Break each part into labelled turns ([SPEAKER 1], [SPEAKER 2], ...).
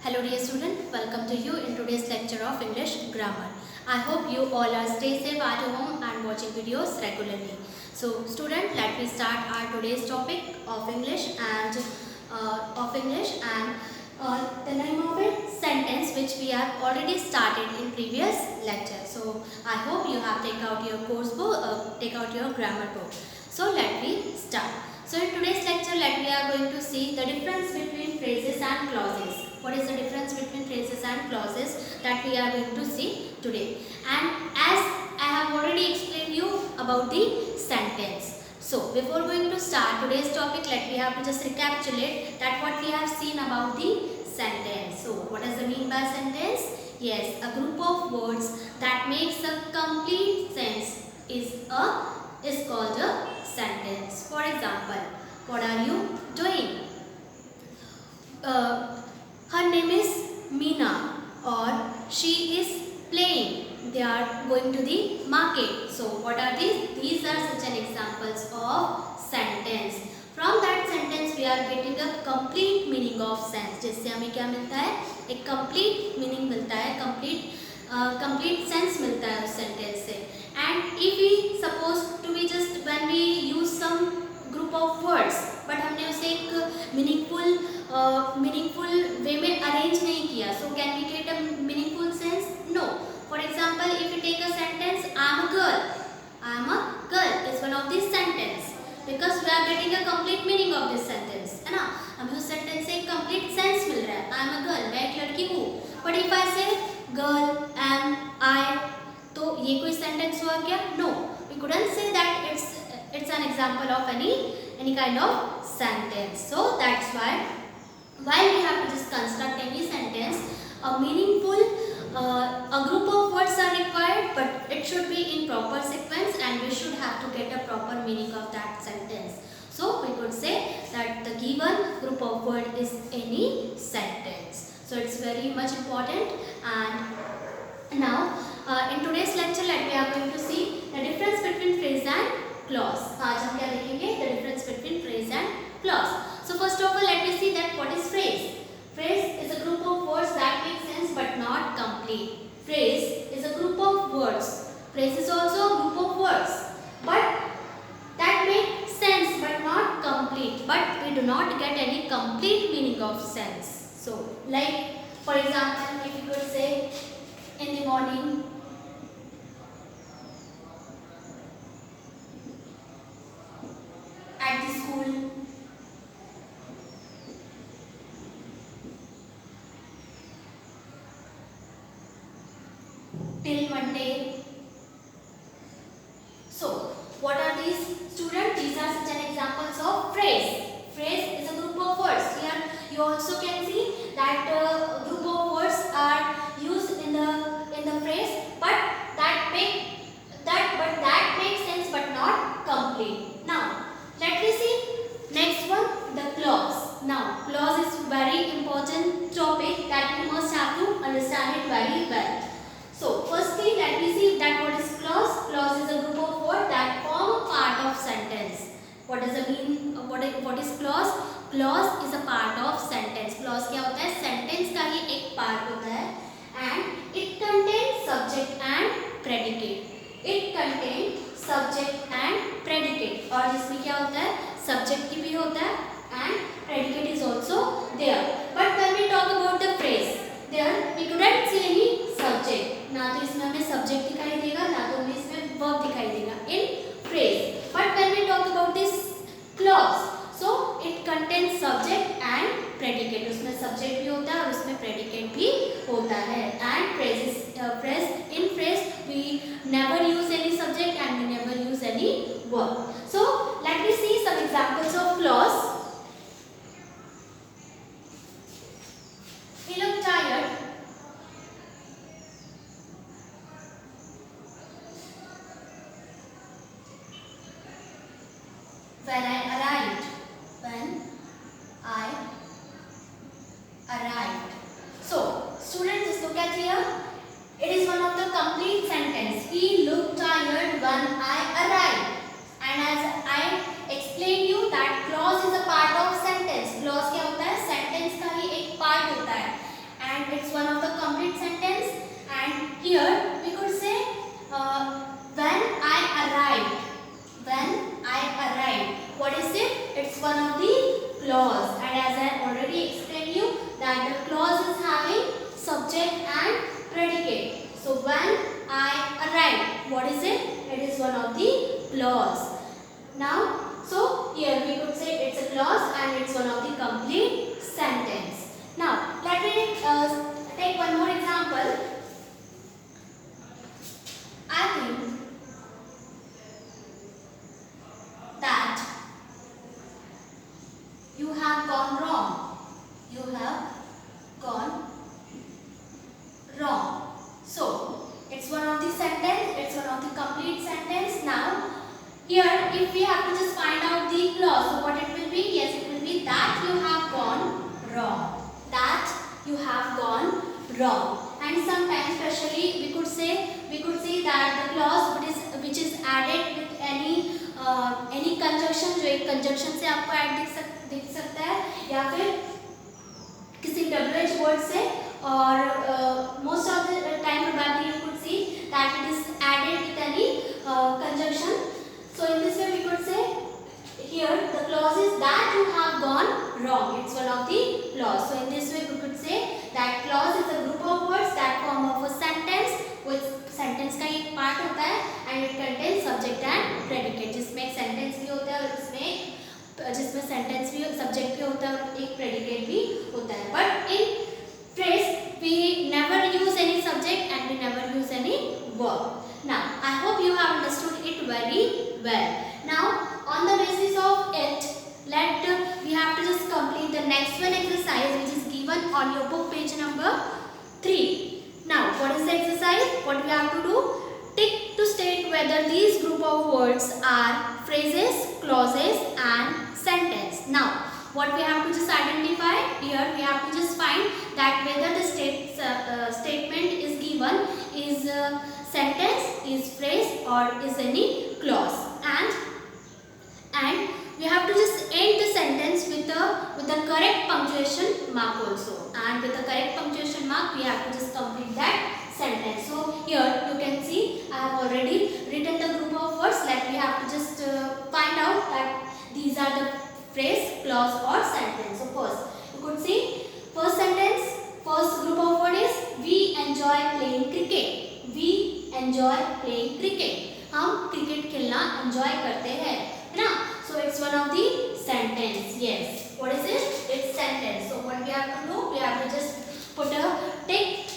[SPEAKER 1] Hello dear student, welcome to you in today's lecture of English grammar. I hope you all are stay safe at home and watching videos regularly. So student, let me start our today's topic of English and the name of it sentence, which we have already started in previous lecture. So I hope you have take out your course book, take out your grammar book. So let me start. So in today's lecture, we are going to see the difference between phrases and clauses. What is the difference between phrases and clauses that we are going to see today. And as I have already explained you about the sentence. So before going to start today's topic, we have to just recapitulate that what we have seen about the sentence. So what does it mean by sentence? Yes, a group of words that makes a complete sense is called a sentence. For example, what are you doing? Her name is Meena, or she is playing. They are going to the market. So what are these? These are such an examples of sentence. From that sentence we are getting a complete meaning of sense. जिससे हमें क्या मिलता है? एक complete meaning मिलता है, complete sense मिलता है उस sentence से. And if we suppose to be just when we use some group of words, but हमने उसे एक meaningful way में arrange नहीं किया. So can we get a meaningful sense? No. For example, if you take a sentence, I am a girl. I am a girl is one of these sentence because we are getting a complete meaning of this sentence, है ना? हमें उस sentence से एक complete sense मिल रहा है. I am a girl, मैं एक लड़की हूँ. But if I say girl, am, I, तो ये कोई sentence हुआ क्या? No. We couldn't say that it's an example of any kind of sentence. So that's why while we have to just construct any sentence, a group of words are required, but it should be in proper sequence and we should have to get a proper meaning of that sentence. So we could say that the given group of word is any sentence. So it's very much important. And now in today's lecture, we are going to see the difference between phrase and clause. आज हम क्या देखेंगे? The difference between phrase and clause. So first of all, let me see that what is phrase. Phrase is a group of words that make sense but not complete. Phrase is a group of words. Phrase is also a group of words, but that make sense but not complete. But we do not get any complete meaning of sense. So, like for example, if you could say in the morning, at the school, till Monday. So, what are these, students? These are such an examples of phrase. Phrase is a group of words. Here you also can see that group of words are used in the phrase, but that makes sense but not complete. Now, let me see next one, the clause. Now, clause is very important topic that we must have to understand it very well. So, firstly, let me see that what is clause. Clause is a group of words that form a part of sentence. What does it mean? What is clause? Clause is a part of sentence. Clause क्या होता है? Sentence का ही एक part होता है. And it contains subject and predicate. It contains subject and predicate. और इसमें क्या होता है? Subject की भी होता है and predicate is also there. But when we talk about the phrase, there we couldn't see any subject. ना तो इसमें हमें subject दिखाई देगा, ना तो हमें इसमें verb दिखाई देगा in phrase. But when we talk about this clause, so it contains subject and predicate. उसमें subject भी होता है और उसमें predicate भी होता है. And in phrase we never use any subject and we never use any verb. So let me see some examples of clause. He looked tired. When I arrived. When I arrived. So, students, just look at here. It is one of the complete sentence. He looked tired when I arrived. And as I explained you that clause is a part of sentence. Clause क्या होता है? Sentence का ही एक part होता है. and it's one of the complete sentence. And here we could say when I arrived. When I arrived. What is it? It's one of the clause, and as I already explained you that the clause is having subject and predicate. So when I arrived, what is it? It is one of the clause. Now, so here we could say it's a clause and it's one of the complete sentence. Now, let me take one more example. I think that you have gone wrong. You have gone wrong. So, it's one of the sentence, it's one of the complete sentence. Now, here if we have to just find out the clause, so what it will be? Yes, it will be that you have gone wrong. That you have gone wrong. And sometimes especially we could say that the clause which is added with any conjunction, जो एक conjunction से आपको add दिख सकता है या फिर किसी WH word से, और most of the time probably you could see that it is added with any conjunction. So in this way we could say here the clause is that you have gone wrong. It's one of the clause. So in this way we could say that clause is a group of words that form of a sentence. which sentence का एक part होता है and it contains subject and predicate. जिसमें एक sentence भी होता है और जिसमें sentence भी subject भी होता है और एक predicate भी होता है. But in phrase we never use any subject and we never use any verb. Now I hope you have understood it very well. Now on the basis of it, we have to just complete the next one exercise which is given on your book page number 3. Now what is the exercise? What we have to do? Tick to state whether these group of words are phrases, clauses and sentence. Now what we have to just identify here, we have to just find that whether the statement is given is sentence, is phrase or is any clause, and we have to just end the sentence with the correct punctuation mark also, and with the correct punctuation mark we have to just complete that sentence. So here you can see I have already written the group of words. Like we have to just find out that these are the phrase, clause or sentence. So first you could see first sentence, first group of word is we enjoy playing cricket. We enjoy playing cricket. हम cricket खेलना enjoy करते हैं, है ना? So it's one of the sentence. Yes. What is it? It's sentence. So what we have to do? We have to just put a tick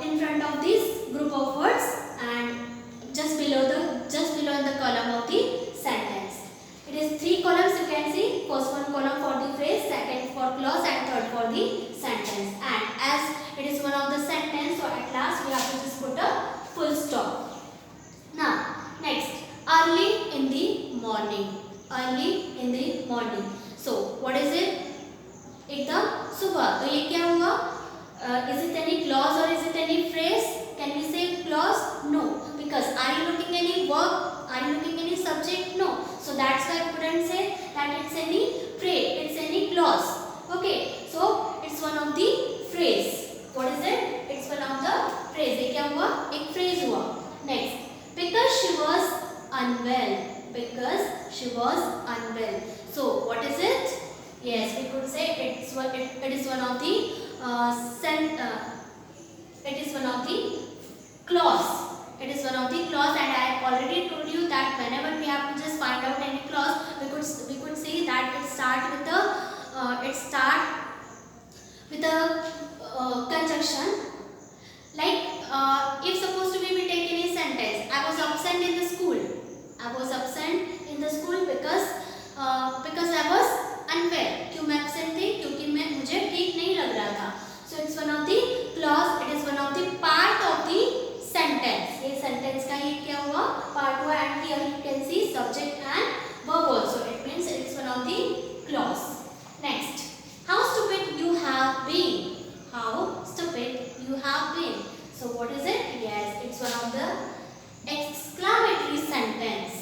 [SPEAKER 1] in front of this group of words and just below in the column of the sentence. It is 3 columns you can see. First one column for the phrase, second for clause and third for the sentence. And as it is one of the sentence, so at last we have to just put a full stop. Now next, early in the morning. Early in the morning. So what is it? एकदम सुबह. तो ये क्या हुआ? Is it any clause or is it any phrase? Can we say clause? No. Because are you looking any verb? Are you looking any subject? No. So that's why I couldn't say that it's any phrase. It's any clause. Okay. So it's one of the phrase. What is it? It's one of the phrase. ये क्या हुआ? एक phrase हुआ. Next. Because she was unwell. Because she was unwell. So what is it? Yes, we could say it is one of the it is one of the clause. It is one of the clause, and I have already told you that whenever we have to just find out any clause, we could see that it start with a conjunction. Like if supposed to be we take any sentence, I was absent in the school. I was absent in the school because I was unwell. क्यों मैं absent थी? क्योंकि मुझे ठीक नहीं लग रहा था. So it's one of the clause. It is one of the part of the sentence. ये sentence का ये क्या हुआ? Part हुआ, and here you can see subject and verb also. It means it is one of the clause. Next, how stupid you have been. How stupid you have been. So what is it? Yes, it's one of the exclamatory sentence.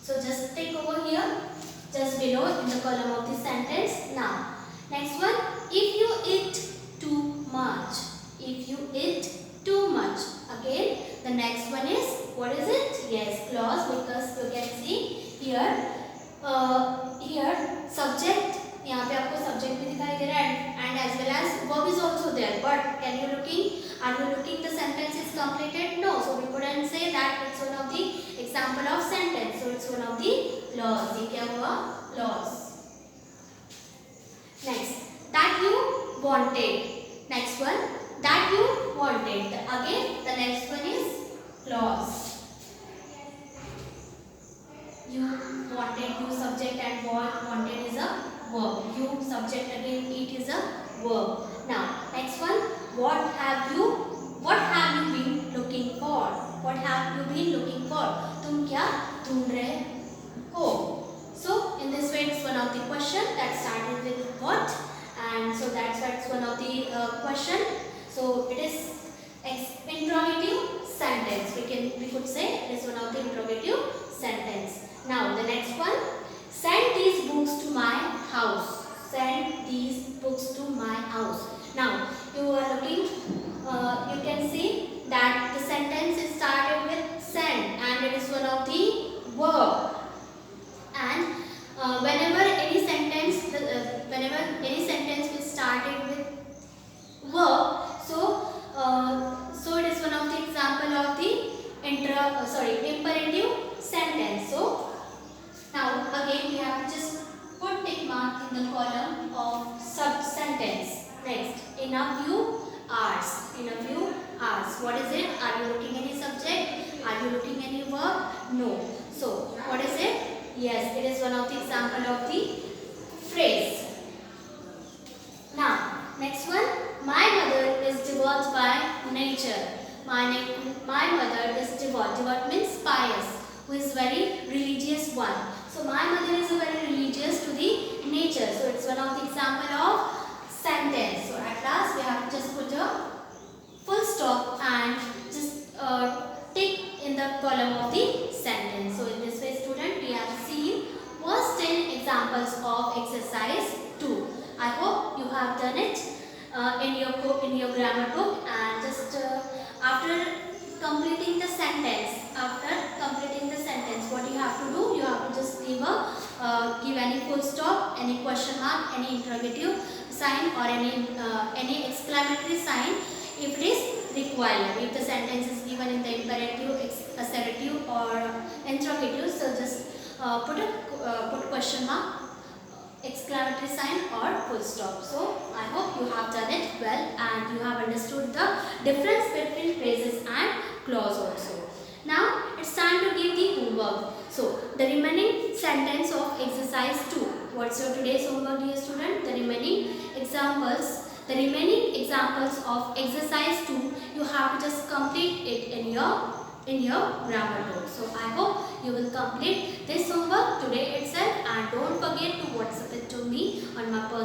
[SPEAKER 1] So just take over here, just below in the column of the sentence. Now, next one, if you eat here subject, यहाँ पे आपको subject भी दिखाई दे रहा है and as well as verb is also there, but are you looking the sentence is completed? No, so we couldn't say that it's one of the example of sentence, so it's one of the clause. ये क्या हुआ? Clause. Next, that you wanted. Next one, that you wanted. Again, the next one is clause. You wanted, you subject and wanted is a verb. You subject again, it is a verb. Now, next one, what have you been looking for? What have you been looking for? तुम क्या ढूंढ रहे हो? So, in this way, it's one of the question that started with what, and so that's why it's one of the question. So, it is interrogative sentence. We could say it is one of the interrogative sentence. Now, the next one, send these books to my house. Send these books to my house. Now, you are looking, you can see that the sentence is started with send and it is one of the verb. And whenever any sentence is started with verb, so it is one of the example of the imperative sentence. So now again we have to just put tick mark in the column of sub sentence. Next, in a few hours. In a few hours. What is it? Are you looking any subject? Are you looking any verb? No. So what is it? Yes, it is one of the example of the phrase. Now, next one. My mother is devoured by nature. My mother is devoured. Devoured means pious, who is very religious one. So my mother is a very religious to the nature. So it's one of the example of sentence. So at last we have to just put a full stop and just tick in the column of the sentence. So in this way, student, we have seen first 10 examples of exercise 2. I hope you have done it in your grammar book, and just after completing the sentence, what you have to do, you have to just give any full stop, any question mark, any interrogative sign, or any exclamatory sign if it is required. If the sentence is given in the imperative, assertive, or interrogative, so just put question mark, exclamatory sign, or full stop. So I hope you have done it well and you have understood the difference between phrases and clause also. Now it's time to give the homework. So the remaining sentence of exercise 2. What's your today's homework, dear student? The remaining examples of exercise 2, you have to just complete it in your grammar book. So I hope you will complete this homework today itself, and don't forget to WhatsApp it to me on my personal